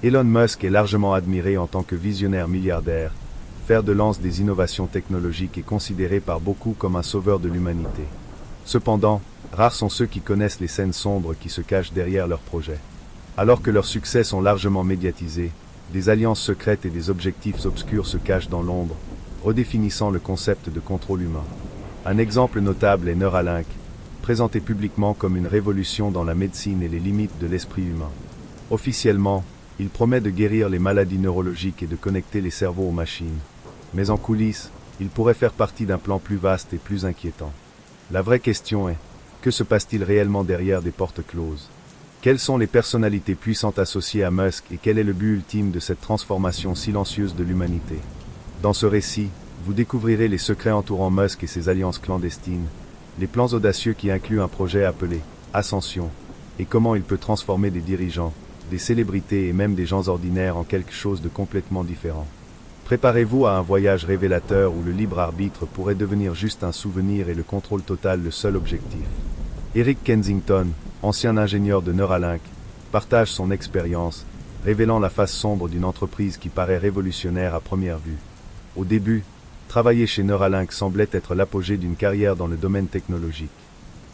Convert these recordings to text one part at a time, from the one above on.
Elon Musk est largement admiré en tant que visionnaire milliardaire. Fer de lance des innovations technologiques est considéré par beaucoup comme un sauveur de l'humanité. Cependant, rares sont ceux qui connaissent les scènes sombres qui se cachent derrière leurs projets. Alors que leurs succès sont largement médiatisés, des alliances secrètes et des objectifs obscurs se cachent dans l'ombre, redéfinissant le concept de contrôle humain. Un exemple notable est Neuralink, présenté publiquement comme une révolution dans la médecine et les limites de l'esprit humain. Officiellement, il promet de guérir les maladies neurologiques et de connecter les cerveaux aux machines. Mais en coulisses, il pourrait faire partie d'un plan plus vaste et plus inquiétant. La vraie question est, que se passe-t-il réellement derrière des portes closes? Quelles sont les personnalités puissantes associées à Musk et quel est le but ultime de cette transformation silencieuse de l'humanité? Dans ce récit, vous découvrirez les secrets entourant Musk et ses alliances clandestines, les plans audacieux qui incluent un projet appelé Ascension, et comment il peut transformer des dirigeants, des célébrités et même des gens ordinaires en quelque chose de complètement différent. Préparez-vous à un voyage révélateur où le libre arbitre pourrait devenir juste un souvenir et le contrôle total le seul objectif. Eric Kensington, ancien ingénieur de Neuralink, partage son expérience, révélant la face sombre d'une entreprise qui paraît révolutionnaire à première vue. Au début, travailler chez Neuralink semblait être l'apogée d'une carrière dans le domaine technologique.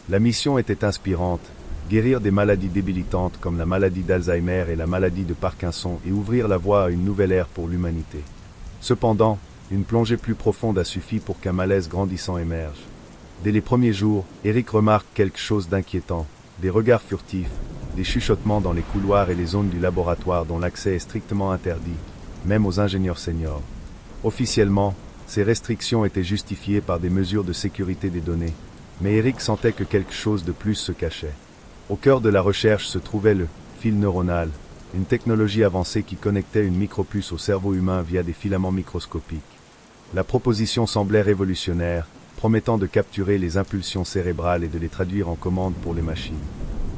La mission était inspirante, guérir des maladies débilitantes comme la maladie d'Alzheimer et la maladie de Parkinson et ouvrir la voie à une nouvelle ère pour l'humanité. Cependant, une plongée plus profonde a suffi pour qu'un malaise grandissant émerge. Dès les premiers jours, Eric remarque quelque chose d'inquiétant, des regards furtifs, des chuchotements dans les couloirs et les zones du laboratoire dont l'accès est strictement interdit, même aux ingénieurs seniors. Officiellement, ces restrictions étaient justifiées par des mesures de sécurité des données, mais Eric sentait que quelque chose de plus se cachait. Au cœur de la recherche se trouvait le fil neuronal, une technologie avancée qui connectait une micropuce au cerveau humain via des filaments microscopiques. La proposition semblait révolutionnaire, promettant de capturer les impulsions cérébrales et de les traduire en commandes pour les machines.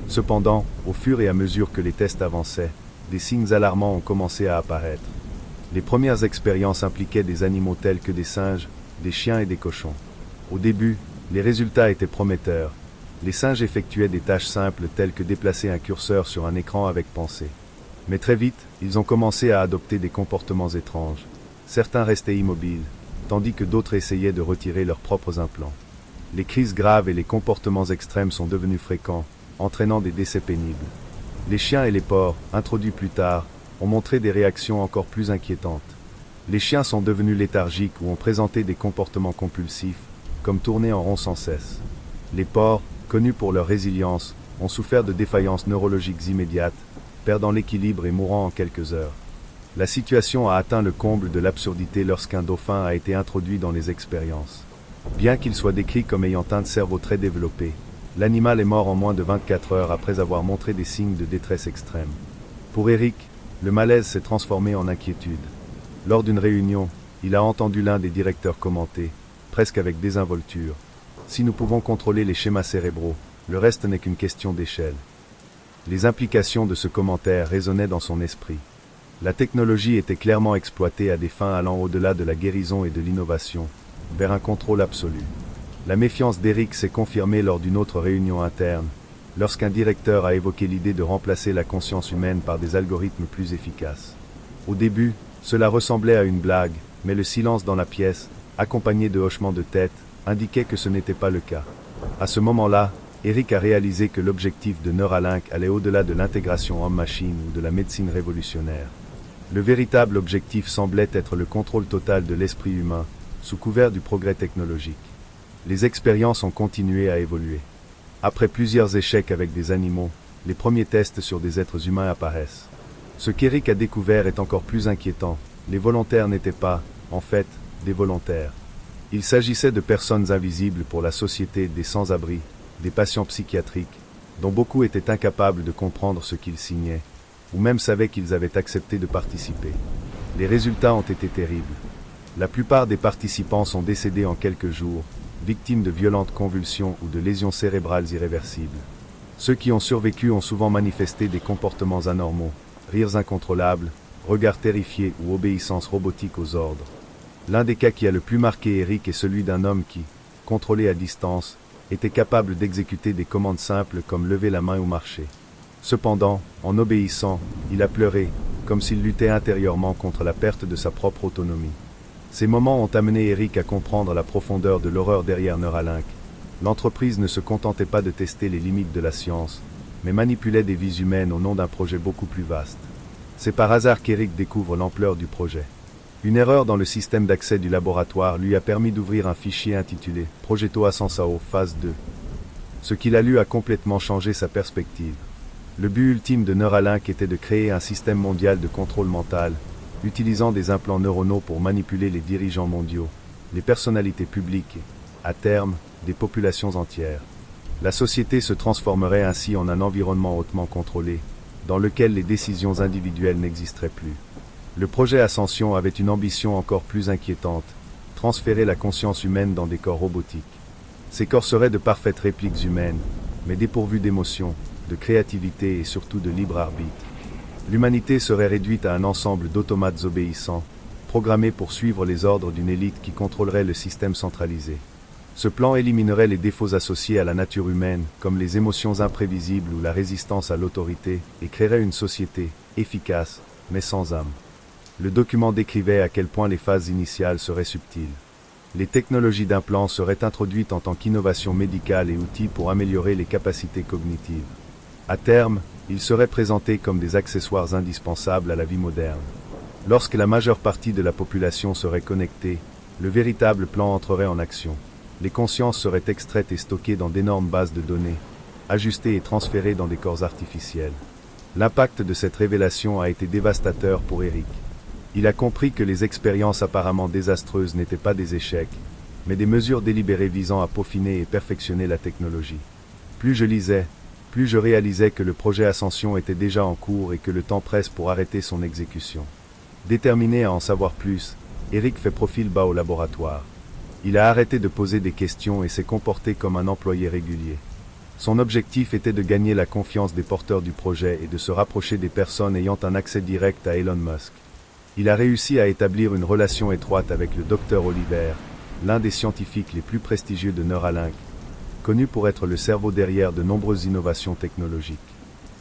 Cependant, au fur et à mesure que les tests avançaient, des signes alarmants ont commencé à apparaître. Les premières expériences impliquaient des animaux tels que des singes, des chiens et des cochons. Au début, les résultats étaient prometteurs. Les singes effectuaient des tâches simples telles que déplacer un curseur sur un écran avec pensée. Mais très vite, ils ont commencé à adopter des comportements étranges. Certains restaient immobiles, tandis que d'autres essayaient de retirer leurs propres implants. Les crises graves et les comportements extrêmes sont devenus fréquents, entraînant des décès pénibles. Les chiens et les porcs, introduits plus tard, ont montré des réactions encore plus inquiétantes. Les chiens sont devenus léthargiques ou ont présenté des comportements compulsifs, comme tourner en rond sans cesse. Les porcs, connus pour leur résilience, ont souffert de défaillances neurologiques immédiates, perdant l'équilibre et mourant en quelques heures. La situation a atteint le comble de l'absurdité lorsqu'un dauphin a été introduit dans les expériences. Bien qu'il soit décrit comme ayant un cerveau très développé, l'animal est mort en moins de 24 heures après avoir montré des signes de détresse extrême. Pour Eric, le malaise s'est transformé en inquiétude. Lors d'une réunion, il a entendu l'un des directeurs commenter, presque avec désinvolture: « Si nous pouvons contrôler les schémas cérébraux, le reste n'est qu'une question d'échelle. » Les implications de ce commentaire résonnaient dans son esprit. La technologie était clairement exploitée à des fins allant au-delà de la guérison et de l'innovation, vers un contrôle absolu. La méfiance d'Eric s'est confirmée lors d'une autre réunion interne, lorsqu'un directeur a évoqué l'idée de remplacer la conscience humaine par des algorithmes plus efficaces. Au début, cela ressemblait à une blague, mais le silence dans la pièce, accompagné de hochements de tête, indiquait que ce n'était pas le cas. À ce moment-là, Eric a réalisé que l'objectif de Neuralink allait au-delà de l'intégration homme-machine ou de la médecine révolutionnaire. Le véritable objectif semblait être le contrôle total de l'esprit humain, sous couvert du progrès technologique. Les expériences ont continué à évoluer. Après plusieurs échecs avec des animaux, les premiers tests sur des êtres humains apparaissent. Ce qu'Eric a découvert est encore plus inquiétant. Les volontaires n'étaient pas, en fait, des volontaires. Il s'agissait de personnes invisibles pour la société, des sans-abri, des patients psychiatriques, dont beaucoup étaient incapables de comprendre ce qu'ils signaient, ou même savaient qu'ils avaient accepté de participer. Les résultats ont été terribles. La plupart des participants sont décédés en quelques jours, victimes de violentes convulsions ou de lésions cérébrales irréversibles. Ceux qui ont survécu ont souvent manifesté des comportements anormaux, rires incontrôlables, regards terrifiés ou obéissance robotique aux ordres. L'un des cas qui a le plus marqué Eric est celui d'un homme qui, contrôlé à distance, était capable d'exécuter des commandes simples comme lever la main ou marcher. Cependant, en obéissant, il a pleuré, comme s'il luttait intérieurement contre la perte de sa propre autonomie. Ces moments ont amené Eric à comprendre la profondeur de l'horreur derrière Neuralink. L'entreprise ne se contentait pas de tester les limites de la science, mais manipulait des vies humaines au nom d'un projet beaucoup plus vaste. C'est par hasard qu'Eric découvre l'ampleur du projet. Une erreur dans le système d'accès du laboratoire lui a permis d'ouvrir un fichier intitulé « Progetto Ascensao, phase 2 ». Ce qu'il a lu a complètement changé sa perspective. Le but ultime de Neuralink était de créer un système mondial de contrôle mental, utilisant des implants neuronaux pour manipuler les dirigeants mondiaux, les personnalités publiques et, à terme, des populations entières. La société se transformerait ainsi en un environnement hautement contrôlé, dans lequel les décisions individuelles n'existeraient plus. Le projet Ascension avait une ambition encore plus inquiétante, transférer la conscience humaine dans des corps robotiques. Ces corps seraient de parfaites répliques humaines, mais dépourvus d'émotion, de créativité et surtout de libre arbitre. L'humanité serait réduite à un ensemble d'automates obéissants, programmés pour suivre les ordres d'une élite qui contrôlerait le système centralisé. Ce plan éliminerait les défauts associés à la nature humaine, comme les émotions imprévisibles ou la résistance à l'autorité, et créerait une société, efficace, mais sans âme. Le document décrivait à quel point les phases initiales seraient subtiles. Les technologies d'implant seraient introduites en tant qu'innovation médicale et outils pour améliorer les capacités cognitives. À terme, ils seraient présentés comme des accessoires indispensables à la vie moderne. Lorsque la majeure partie de la population serait connectée, le véritable plan entrerait en action. Les consciences seraient extraites et stockées dans d'énormes bases de données, ajustées et transférées dans des corps artificiels. L'impact de cette révélation a été dévastateur pour Eric. Il a compris que les expériences apparemment désastreuses n'étaient pas des échecs, mais des mesures délibérées visant à peaufiner et perfectionner la technologie. Plus je lisais, plus je réalisais que le projet Ascension était déjà en cours et que le temps presse pour arrêter son exécution. Déterminé à en savoir plus, Eric fait profil bas au laboratoire. Il a arrêté de poser des questions et s'est comporté comme un employé régulier. Son objectif était de gagner la confiance des porteurs du projet et de se rapprocher des personnes ayant un accès direct à Elon Musk. Il a réussi à établir une relation étroite avec le Dr Oliver, l'un des scientifiques les plus prestigieux de Neuralink, connu pour être le cerveau derrière de nombreuses innovations technologiques.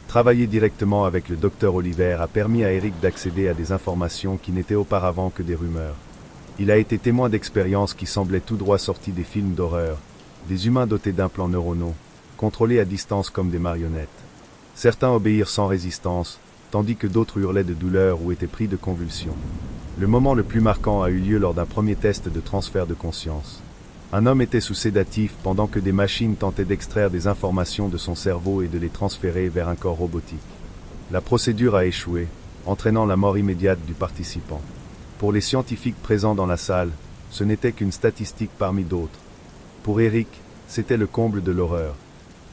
Travailler directement avec le Dr Oliver a permis à Eric d'accéder à des informations qui n'étaient auparavant que des rumeurs. Il a été témoin d'expériences qui semblaient tout droit sorties des films d'horreur, des humains dotés d'implants neuronaux, contrôlés à distance comme des marionnettes. Certains obéirent sans résistance, tandis que d'autres hurlaient de douleur ou étaient pris de convulsions. Le moment le plus marquant a eu lieu lors d'un premier test de transfert de conscience. Un homme était sous sédatif pendant que des machines tentaient d'extraire des informations de son cerveau et de les transférer vers un corps robotique. La procédure a échoué, entraînant la mort immédiate du participant. Pour les scientifiques présents dans la salle, ce n'était qu'une statistique parmi d'autres. Pour Eric, c'était le comble de l'horreur.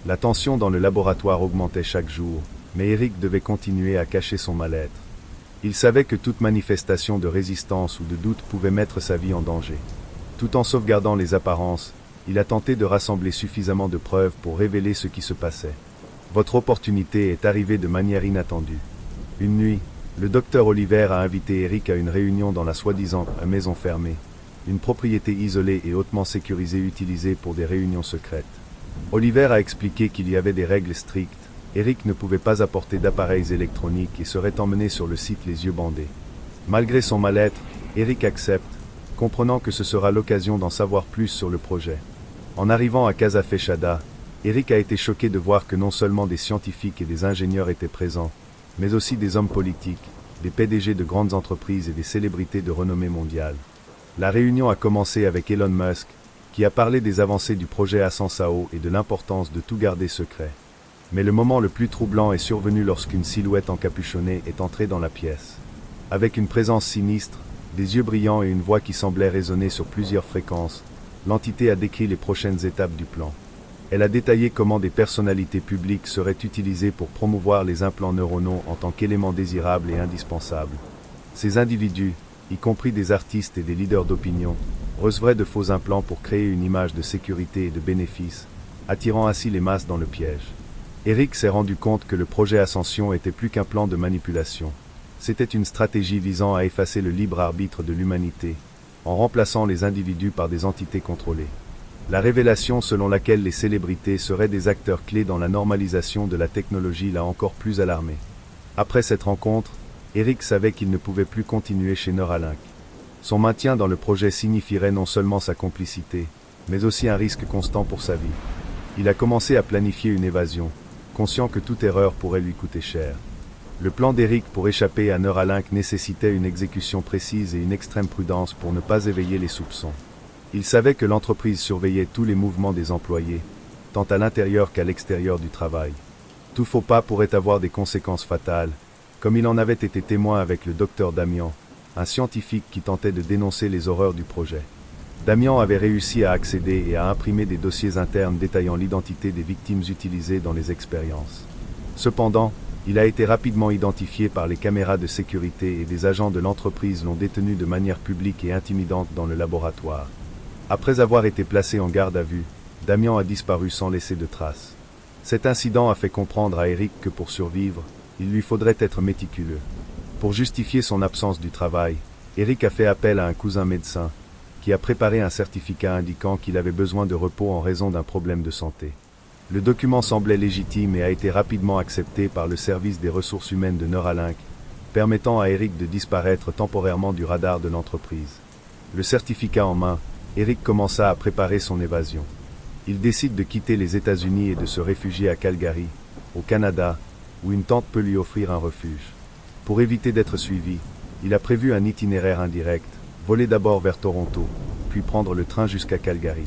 La tension dans le laboratoire augmentait chaque jour, mais Eric devait continuer à cacher son mal-être. Il savait que toute manifestation de résistance ou de doute pouvait mettre sa vie en danger. Tout en sauvegardant les apparences, il a tenté de rassembler suffisamment de preuves pour révéler ce qui se passait. Votre opportunité est arrivée de manière inattendue. Une nuit, le docteur Oliver a invité Eric à une réunion dans la soi-disant maison fermée, une propriété isolée et hautement sécurisée utilisée pour des réunions secrètes. Oliver a expliqué qu'il y avait des règles strictes. Eric ne pouvait pas apporter d'appareils électroniques et serait emmené sur le site les yeux bandés. Malgré son mal-être, Eric accepte, comprenant que ce sera l'occasion d'en savoir plus sur le projet. En arrivant à Casa Fechada, Eric a été choqué de voir que non seulement des scientifiques et des ingénieurs étaient présents, mais aussi des hommes politiques, des PDG de grandes entreprises et des célébrités de renommée mondiale. La réunion a commencé avec Elon Musk, qui a parlé des avancées du projet Ascensao et de l'importance de tout garder secret. Mais le moment le plus troublant est survenu lorsqu'une silhouette encapuchonnée est entrée dans la pièce. Avec une présence sinistre, des yeux brillants et une voix qui semblait résonner sur plusieurs fréquences, l'entité a décrit les prochaines étapes du plan. Elle a détaillé comment des personnalités publiques seraient utilisées pour promouvoir les implants neuronaux en tant qu'élément désirable et indispensable. Ces individus, y compris des artistes et des leaders d'opinion, recevraient de faux implants pour créer une image de sécurité et de bénéfice, attirant ainsi les masses dans le piège. Eric s'est rendu compte que le projet Ascension était plus qu'un plan de manipulation. C'était une stratégie visant à effacer le libre arbitre de l'humanité, en remplaçant les individus par des entités contrôlées. La révélation selon laquelle les célébrités seraient des acteurs clés dans la normalisation de la technologie l'a encore plus alarmé. Après cette rencontre, Eric savait qu'il ne pouvait plus continuer chez Neuralink. Son maintien dans le projet signifierait non seulement sa complicité, mais aussi un risque constant pour sa vie. Il a commencé à planifier une évasion, conscient que toute erreur pourrait lui coûter cher. Le plan d'Eric pour échapper à Neuralink nécessitait une exécution précise et une extrême prudence pour ne pas éveiller les soupçons. Il savait que l'entreprise surveillait tous les mouvements des employés, tant à l'intérieur qu'à l'extérieur du travail. Tout faux pas pourrait avoir des conséquences fatales, comme il en avait été témoin avec le docteur Damian, un scientifique qui tentait de dénoncer les horreurs du projet. Damian avait réussi à accéder et à imprimer des dossiers internes détaillant l'identité des victimes utilisées dans les expériences. Cependant, il a été rapidement identifié par les caméras de sécurité et des agents de l'entreprise l'ont détenu de manière publique et intimidante dans le laboratoire. Après avoir été placé en garde à vue, Damian a disparu sans laisser de traces. Cet incident a fait comprendre à Eric que pour survivre, il lui faudrait être méticuleux. Pour justifier son absence du travail, Eric a fait appel à un cousin médecin, qui a préparé un certificat indiquant qu'il avait besoin de repos en raison d'un problème de santé. Le document semblait légitime et a été rapidement accepté par le service des ressources humaines de Neuralink, permettant à Eric de disparaître temporairement du radar de l'entreprise. Le certificat en main, Eric commença à préparer son évasion. Il décide de quitter les États-Unis et de se réfugier à Calgary, au Canada, où une tante peut lui offrir un refuge. Pour éviter d'être suivi, il a prévu un itinéraire indirect, voler d'abord vers Toronto, puis prendre le train jusqu'à Calgary.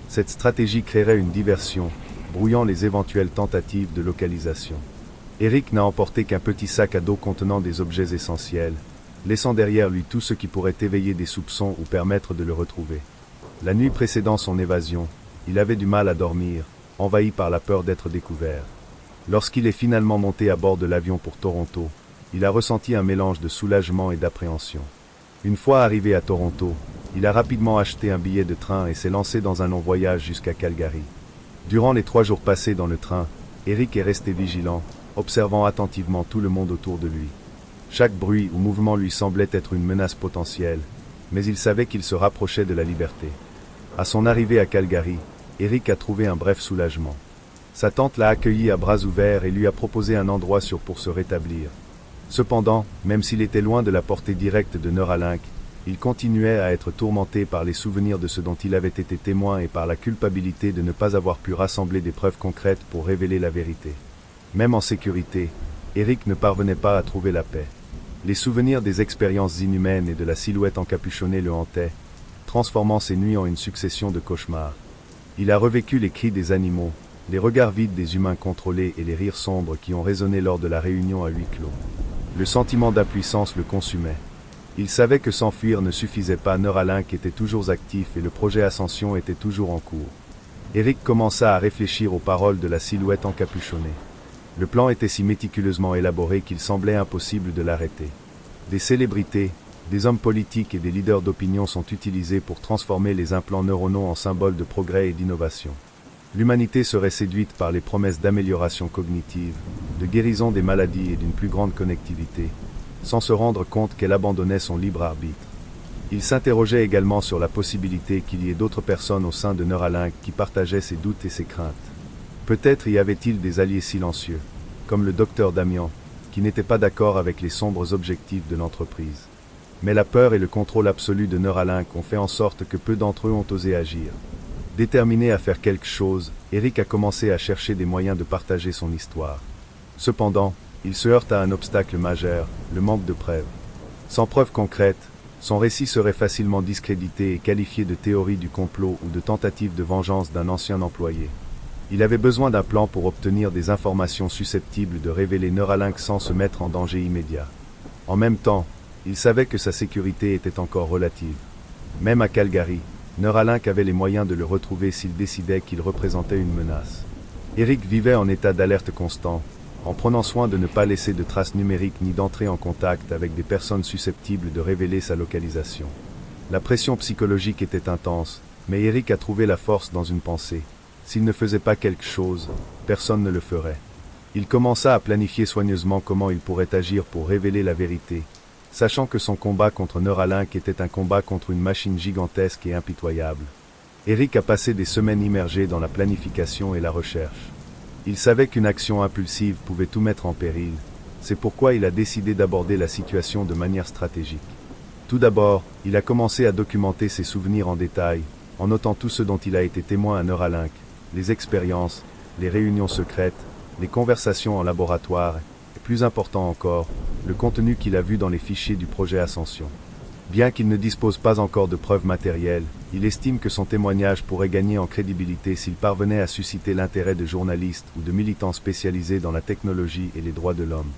Cette stratégie créerait une diversion, brouillant les éventuelles tentatives de localisation. Eric n'a emporté qu'un petit sac à dos contenant des objets essentiels, laissant derrière lui tout ce qui pourrait éveiller des soupçons ou permettre de le retrouver. La nuit précédant son évasion, il avait du mal à dormir, envahi par la peur d'être découvert. Lorsqu'il est finalement monté à bord de l'avion pour Toronto, il a ressenti un mélange de soulagement et d'appréhension. Une fois arrivé à Toronto, il a rapidement acheté un billet de train et s'est lancé dans un long voyage jusqu'à Calgary. Durant les 3 jours passés dans le train, Eric est resté vigilant, observant attentivement tout le monde autour de lui. Chaque bruit ou mouvement lui semblait être une menace potentielle, mais il savait qu'il se rapprochait de la liberté. À son arrivée à Calgary, Eric a trouvé un bref soulagement. Sa tante l'a accueilli à bras ouverts et lui a proposé un endroit sûr pour se rétablir. Cependant, même s'il était loin de la portée directe de Neuralink, il continuait à être tourmenté par les souvenirs de ce dont il avait été témoin et par la culpabilité de ne pas avoir pu rassembler des preuves concrètes pour révéler la vérité. Même en sécurité, Eric ne parvenait pas à trouver la paix. Les souvenirs des expériences inhumaines et de la silhouette encapuchonnée le hantaient, transformant ses nuits en une succession de cauchemars. Il a revécu les cris des animaux, les regards vides des humains contrôlés et les rires sombres qui ont résonné lors de la réunion à huis clos. Le sentiment d'impuissance le consumait. Il savait que s'enfuir ne suffisait pas, Neuralink était toujours actif et le projet Ascension était toujours en cours. Eric commença à réfléchir aux paroles de la silhouette encapuchonnée. Le plan était si méticuleusement élaboré qu'il semblait impossible de l'arrêter. Des célébrités, des hommes politiques et des leaders d'opinion sont utilisés pour transformer les implants neuronaux en symboles de progrès et d'innovation. L'humanité serait séduite par les promesses d'amélioration cognitive, de guérison des maladies et d'une plus grande connectivité, sans se rendre compte qu'elle abandonnait son libre arbitre. Il s'interrogeait également sur la possibilité qu'il y ait d'autres personnes au sein de Neuralink qui partageaient ses doutes et ses craintes. Peut-être y avait-il des alliés silencieux, comme le docteur Damian, qui n'était pas d'accord avec les sombres objectifs de l'entreprise. Mais la peur et le contrôle absolu de Neuralink ont fait en sorte que peu d'entre eux ont osé agir. Déterminé à faire quelque chose, Eric a commencé à chercher des moyens de partager son histoire. Cependant, il se heurte à un obstacle majeur, le manque de preuves. Sans preuves concrètes, son récit serait facilement discrédité et qualifié de théorie du complot ou de tentative de vengeance d'un ancien employé. Il avait besoin d'un plan pour obtenir des informations susceptibles de révéler Neuralink sans se mettre en danger immédiat. En même temps, il savait que sa sécurité était encore relative. Même à Calgary, Neuralink avait les moyens de le retrouver s'il décidait qu'il représentait une menace. Eric vivait en état d'alerte constant, en prenant soin de ne pas laisser de traces numériques ni d'entrer en contact avec des personnes susceptibles de révéler sa localisation. La pression psychologique était intense, mais Eric a trouvé la force dans une pensée. S'il ne faisait pas quelque chose, personne ne le ferait. Il commença à planifier soigneusement comment il pourrait agir pour révéler la vérité, sachant que son combat contre Neuralink était un combat contre une machine gigantesque et impitoyable. Eric a passé des semaines immergé dans la planification et la recherche. Il savait qu'une action impulsive pouvait tout mettre en péril, C'est pourquoi il a décidé d'aborder la situation de manière stratégique. Tout d'abord, il a commencé à documenter ses souvenirs en détail, en notant tout ce dont il a été témoin à Neuralink, les expériences, les réunions secrètes, les conversations en laboratoire, et plus important encore, le contenu qu'il a vu dans les fichiers du projet Ascension. Bien qu'il ne dispose pas encore de preuves matérielles, il estime que son témoignage pourrait gagner en crédibilité s'il parvenait à susciter l'intérêt de journalistes ou de militants spécialisés dans la technologie et les droits de l'homme.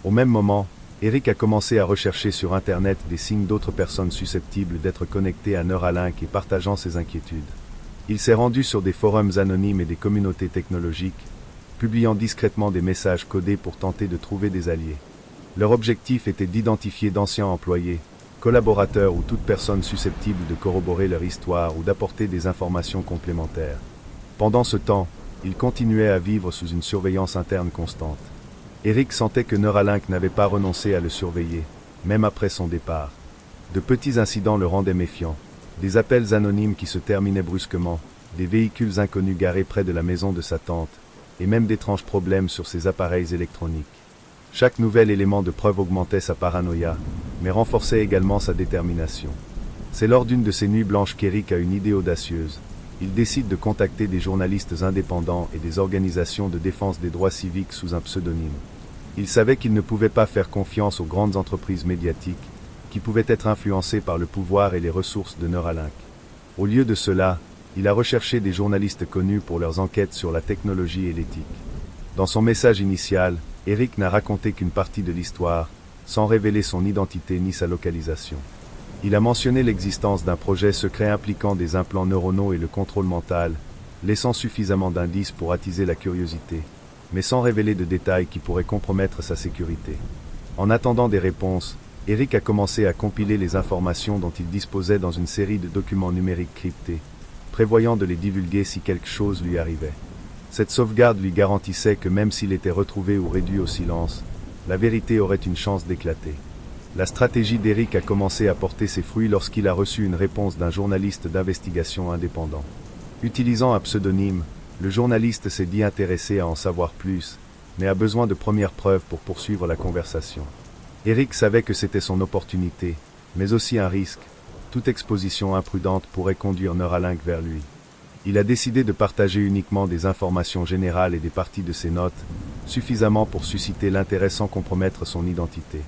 Au même moment, Eric a commencé à rechercher sur Internet des signes d'autres personnes susceptibles d'être connectées à Neuralink et partageant ses inquiétudes. Il s'est rendu sur des forums anonymes et des communautés technologiques, publiant discrètement des messages codés pour tenter de trouver des alliés. Leur objectif était d'identifier d'anciens employés, collaborateurs ou toute personne susceptible de corroborer leur histoire ou d'apporter des informations complémentaires. Pendant ce temps, il continuait à vivre sous une surveillance interne constante. Eric sentait que Neuralink n'avait pas renoncé à le surveiller, même après son départ. De petits incidents le rendaient méfiant. Des appels anonymes qui se terminaient brusquement, des véhicules inconnus garés près de la maison de sa tante, et même d'étranges problèmes sur ses appareils électroniques. Chaque nouvel élément de preuve augmentait sa paranoïa, mais renforçait également sa détermination. C'est lors d'une de ces nuits blanches qu'Eric a une idée audacieuse. Il décide de contacter des journalistes indépendants et des organisations de défense des droits civiques sous un pseudonyme. Il savait qu'il ne pouvait pas faire confiance aux grandes entreprises médiatiques, qui pouvaient être influencées par le pouvoir et les ressources de Neuralink. Au lieu de cela, il a recherché des journalistes connus pour leurs enquêtes sur la technologie et l'éthique. Dans son message initial, Eric n'a raconté qu'une partie de l'histoire, sans révéler son identité ni sa localisation. Il a mentionné l'existence d'un projet secret impliquant des implants neuronaux et le contrôle mental, laissant suffisamment d'indices pour attiser la curiosité, mais sans révéler de détails qui pourraient compromettre sa sécurité. En attendant des réponses, Eric a commencé à compiler les informations dont il disposait dans une série de documents numériques cryptés, prévoyant de les divulguer si quelque chose lui arrivait. Cette sauvegarde lui garantissait que même s'il était retrouvé ou réduit au silence, la vérité aurait une chance d'éclater. La stratégie d'Eric a commencé à porter ses fruits lorsqu'il a reçu une réponse d'un journaliste d'investigation indépendant. Utilisant un pseudonyme, le journaliste s'est dit intéressé à en savoir plus, mais a besoin de premières preuves pour poursuivre la conversation. Eric savait que c'était son opportunité, mais aussi un risque. Toute exposition imprudente pourrait conduire Neuralink vers lui. Il a décidé de partager uniquement des informations générales et des parties de ses notes, suffisamment pour susciter l'intérêt sans compromettre son identité.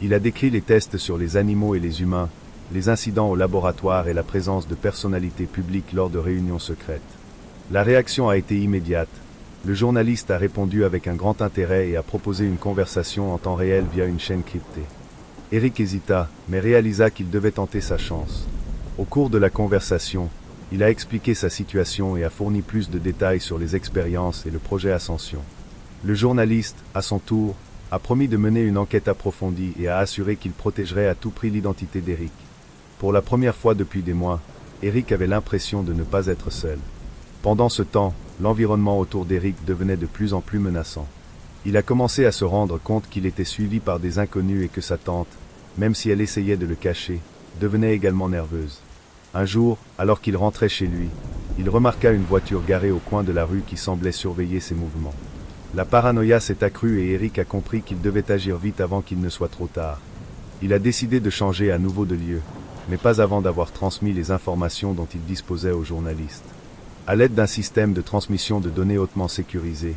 Il a décrit les tests sur les animaux et les humains, les incidents au laboratoire et la présence de personnalités publiques lors de réunions secrètes. La réaction a été immédiate. Le journaliste a répondu avec un grand intérêt et a proposé une conversation en temps réel via une chaîne cryptée. Eric hésita, mais réalisa qu'il devait tenter sa chance. Au cours de la conversation, il a expliqué sa situation et a fourni plus de détails sur les expériences et le projet Ascension. Le journaliste, à son tour, a promis de mener une enquête approfondie et a assuré qu'il protégerait à tout prix l'identité d'Eric. Pour la première fois depuis des mois, Eric avait l'impression de ne pas être seul. Pendant ce temps, l'environnement autour d'Eric devenait de plus en plus menaçant. Il a commencé à se rendre compte qu'il était suivi par des inconnus et que sa tante, même si elle essayait de le cacher, devenait également nerveuse. Un jour, alors qu'il rentrait chez lui, il remarqua une voiture garée au coin de la rue qui semblait surveiller ses mouvements. La paranoïa s'est accrue et Eric a compris qu'il devait agir vite avant qu'il ne soit trop tard. Il a décidé de changer à nouveau de lieu, mais pas avant d'avoir transmis les informations dont il disposait aux journalistes. À l'aide d'un système de transmission de données hautement sécurisé,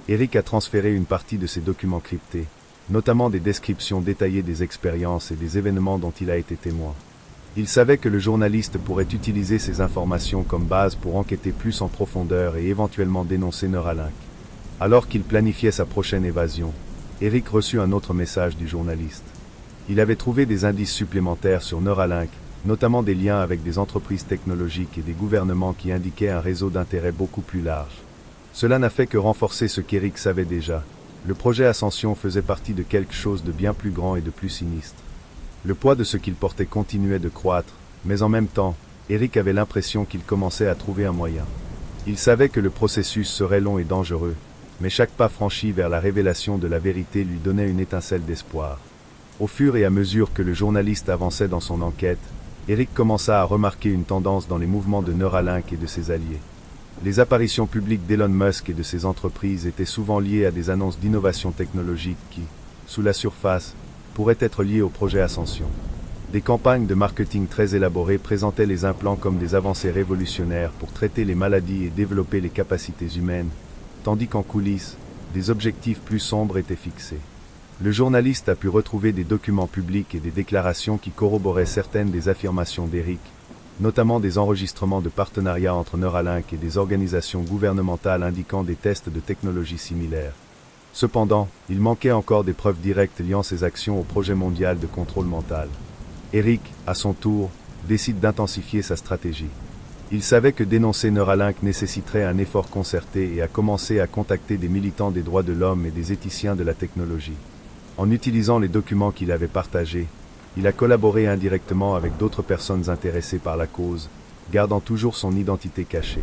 Eric a transféré une partie de ses documents cryptés, notamment des descriptions détaillées des expériences et des événements dont il a été témoin. Il savait que le journaliste pourrait utiliser ces informations comme base pour enquêter plus en profondeur et éventuellement dénoncer Neuralink. Alors qu'il planifiait sa prochaine évasion, Eric reçut un autre message du journaliste. Il avait trouvé des indices supplémentaires sur Neuralink, notamment des liens avec des entreprises technologiques et des gouvernements qui indiquaient un réseau d'intérêt beaucoup plus large. Cela n'a fait que renforcer ce qu'Eric savait déjà. Le projet Ascension faisait partie de quelque chose de bien plus grand et de plus sinistre. Le poids de ce qu'il portait continuait de croître, mais en même temps, Eric avait l'impression qu'il commençait à trouver un moyen. Il savait que le processus serait long et dangereux, mais chaque pas franchi vers la révélation de la vérité lui donnait une étincelle d'espoir. Au fur et à mesure que le journaliste avançait dans son enquête, Eric commença à remarquer une tendance dans les mouvements de Neuralink et de ses alliés. Les apparitions publiques d'Elon Musk et de ses entreprises étaient souvent liées à des annonces d'innovation technologique qui, sous la surface, pourrait être lié au projet Ascension. Des campagnes de marketing très élaborées présentaient les implants comme des avancées révolutionnaires pour traiter les maladies et développer les capacités humaines, tandis qu'en coulisses, des objectifs plus sombres étaient fixés. Le journaliste a pu retrouver des documents publics et des déclarations qui corroboraient certaines des affirmations d'Eric, notamment des enregistrements de partenariats entre Neuralink et des organisations gouvernementales indiquant des tests de technologies similaires. Cependant, il manquait encore des preuves directes liant ses actions au projet mondial de contrôle mental. Eric, à son tour, décide d'intensifier sa stratégie. Il savait que dénoncer Neuralink nécessiterait un effort concerté et a commencé à contacter des militants des droits de l'homme et des éthiciens de la technologie. En utilisant les documents qu'il avait partagés, il a collaboré indirectement avec d'autres personnes intéressées par la cause, gardant toujours son identité cachée.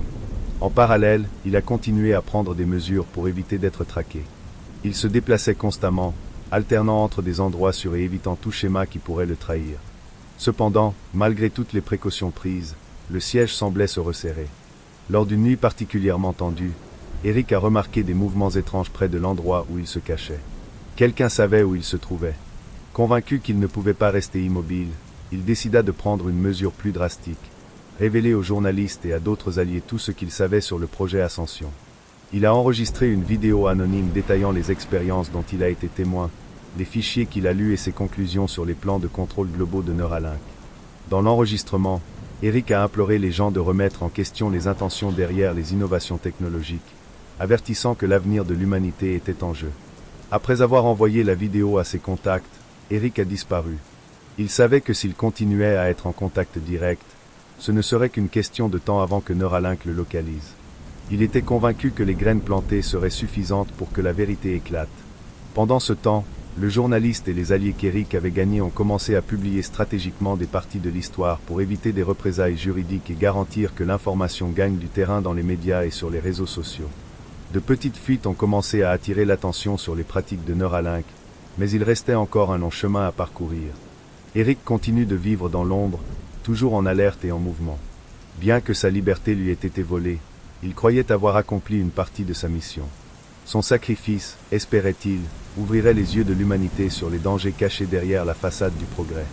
En parallèle, il a continué à prendre des mesures pour éviter d'être traqué. Il se déplaçait constamment, alternant entre des endroits sûrs et évitant tout schéma qui pourrait le trahir. Cependant, malgré toutes les précautions prises, le siège semblait se resserrer. Lors d'une nuit particulièrement tendue, Eric a remarqué des mouvements étranges près de l'endroit où il se cachait. Quelqu'un savait où il se trouvait. Convaincu qu'il ne pouvait pas rester immobile, il décida de prendre une mesure plus drastique, révéler aux journalistes et à d'autres alliés tout ce qu'il savait sur le projet Ascension. Il a enregistré une vidéo anonyme détaillant les expériences dont il a été témoin, les fichiers qu'il a lus et ses conclusions sur les plans de contrôle globaux de Neuralink. Dans l'enregistrement, Eric a imploré les gens de remettre en question les intentions derrière les innovations technologiques, avertissant que l'avenir de l'humanité était en jeu. Après avoir envoyé la vidéo à ses contacts, Eric a disparu. Il savait que s'il continuait à être en contact direct, ce ne serait qu'une question de temps avant que Neuralink le localise. Il était convaincu que les graines plantées seraient suffisantes pour que la vérité éclate. Pendant ce temps, le journaliste et les alliés qu'Eric avait gagnés ont commencé à publier stratégiquement des parties de l'histoire pour éviter des représailles juridiques et garantir que l'information gagne du terrain dans les médias et sur les réseaux sociaux. De petites fuites ont commencé à attirer l'attention sur les pratiques de Neuralink, mais il restait encore un long chemin à parcourir. Eric continue de vivre dans l'ombre, toujours en alerte et en mouvement. Bien que sa liberté lui ait été volée, il croyait avoir accompli une partie de sa mission. Son sacrifice, espérait-il, ouvrirait les yeux de l'humanité sur les dangers cachés derrière la façade du progrès.